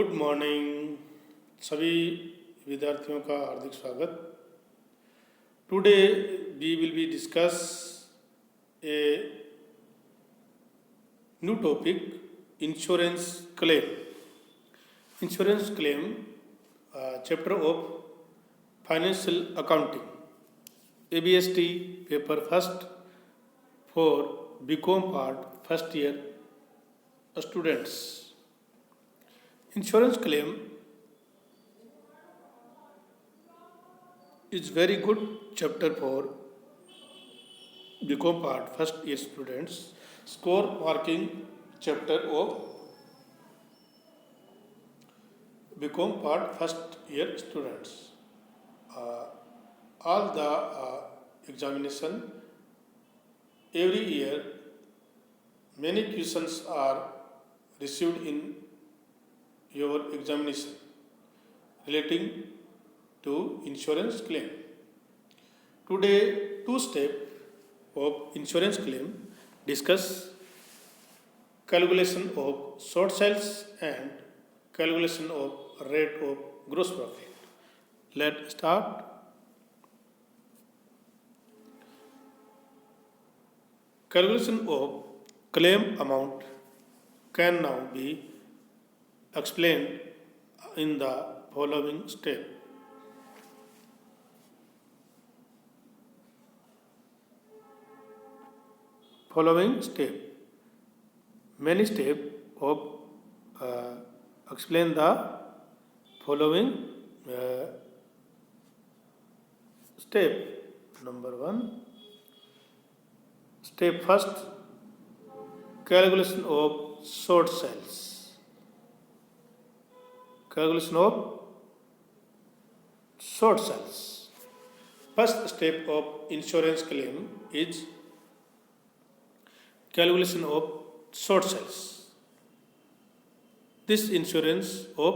Good morning सभी विद्यार्थियों का हार्दिक स्वागत। Today we will be discuss a new topic insurance claim. Insurance claim chapter of financial accounting ABST paper first for BCom part first year students. Insurance claim is very good chapter for BCom part first year students. Score marking chapter of BCom part first year students. All the examination every year many questions are received in your examination relating to insurance claim. Today, two steps of insurance claim discuss calculation of short sales and calculation of rate of gross profit. Let's start. Calculation of claim amount can now be explained in the following step. Many steps of explain the following step. Number one, step first, calculation of short sales. Calculation of short sales. First step of insurance claim is calculation of short sales. This insurance of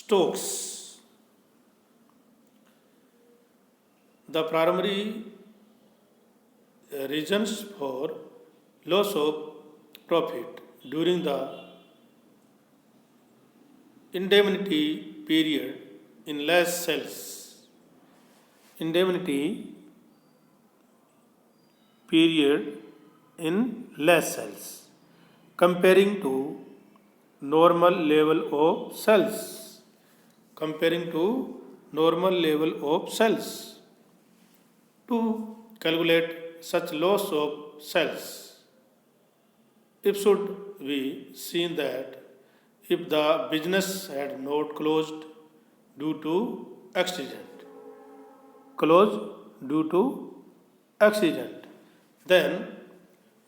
stocks. The primary reasons for loss of profit during the indemnity period in less sales. Indemnity period in less sales comparing to normal level of sales. Comparing to normal level of sales. To calculate such loss of sales, it should be seen that if the business had not closed due to accident, then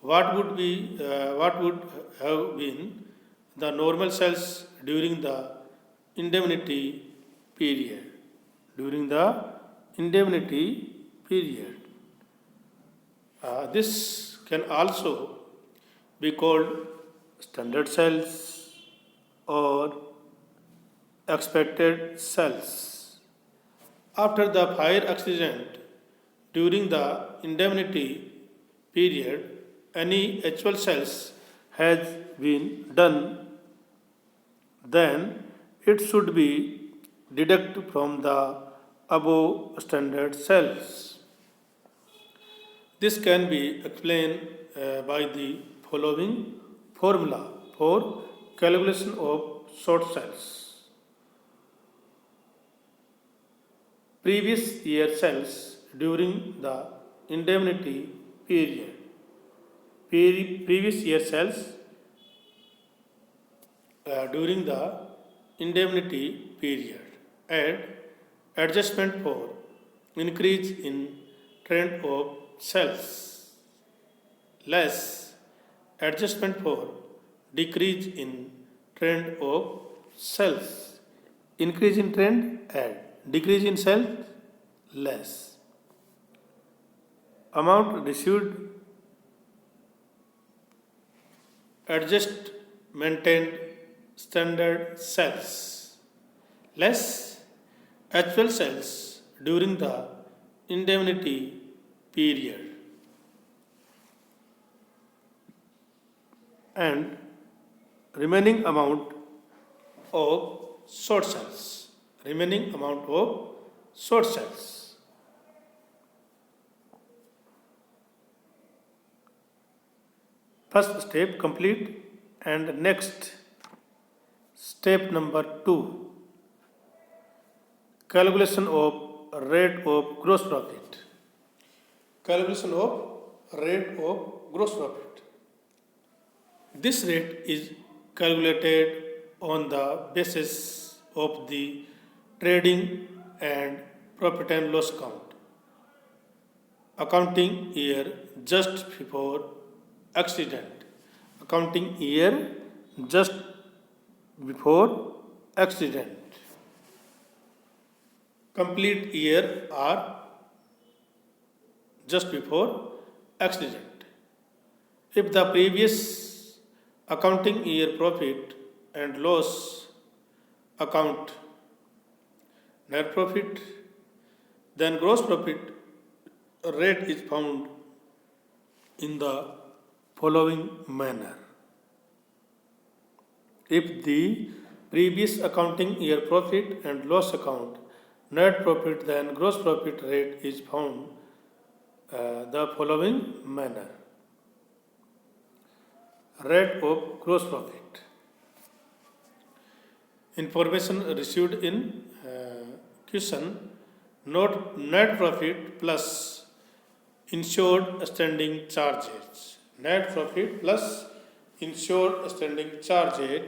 what would have been the normal sales during the indemnity period? This can also be called standard sales or expected sales. After the fire accident during the indemnity period, any actual sales has been done, then it should be deducted from the above standard sales. This can be explained by the following formula for calculation of short sales. Previous year sales during the indemnity period. Previous year sales during the indemnity period. Add adjustment for increase in trend of sales, less adjustment for decrease in trend of sales. Increase in trend, add. Decrease in sales, less. Amount received, adjust maintained standard sales, less actual sales during the indemnity period. And remaining amount of short cells. Remaining amount of short cells. First step complete, and next step number 2, calculation of rate of gross profit. Calculation of rate of gross profit. This rate is calculated on the basis of the trading and profit and loss account, accounting year just before accident. Accounting year just before accident. Complete year or just before accident. If the previous accounting year profit and loss account net profit, then gross profit rate is found in the following manner. If the previous accounting year profit and loss account net profit, then gross profit rate is found the following manner. Rate of gross profit. Information received in question: note net profit plus insured standing charges. Net profit plus insured standing charges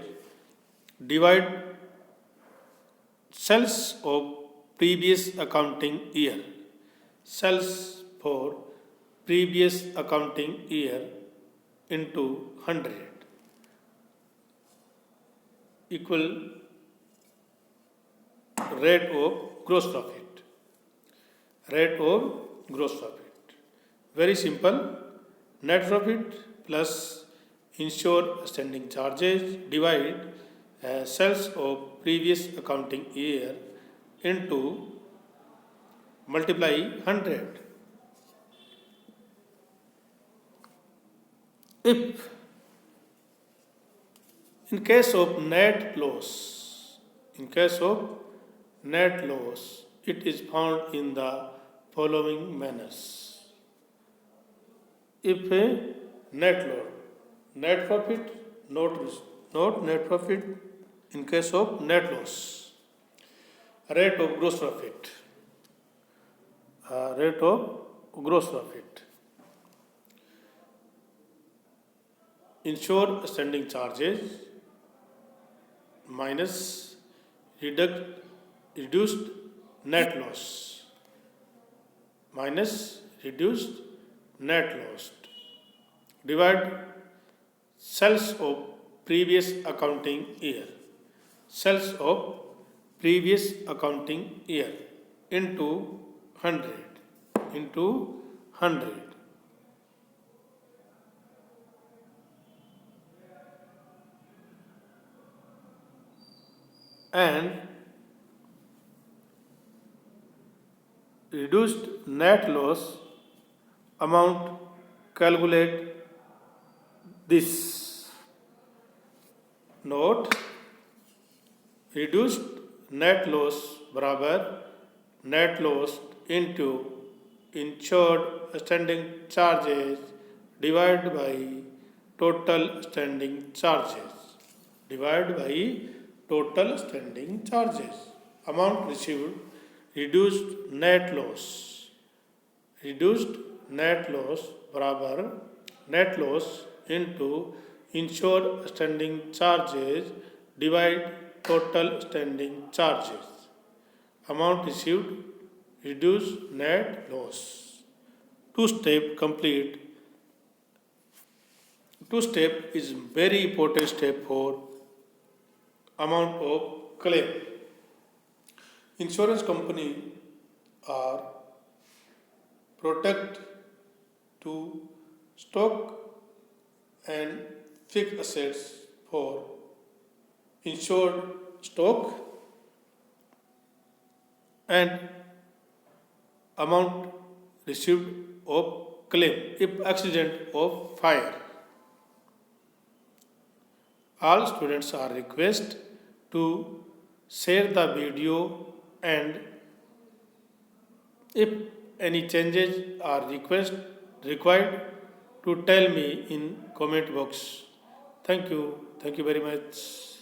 divide sales of previous accounting year. Sales for previous accounting year into 100 equal rate of gross profit. Rate of gross profit. Very simple. Net profit plus insured standing charges divide sales of previous accounting year into multiply 100. If in case of net loss, it is found in the following manners. If a net profit, note net profit in case of net loss. Rate of gross profit. Rate of gross profit. Insured standing charges minus reduced net loss minus reduced net loss divide sales of previous accounting year. Sales of previous accounting year into 100 and reduced net loss amount. Calculate this. Note reduced net loss बराबर net loss into insured standing charges divided by total standing charges. Amount received reduced net loss बराबर net loss into insured standing charges divide total standing charges. Amount received reduced net loss. Two-step complete. Two-step is very important step for amount of claim. Insurance company are protect to stock and fixed assets for insured stock and amount received of claim if accident of fire. All students are requested to share the video, and if any changes are required, to tell me in comment box. Thank you very much.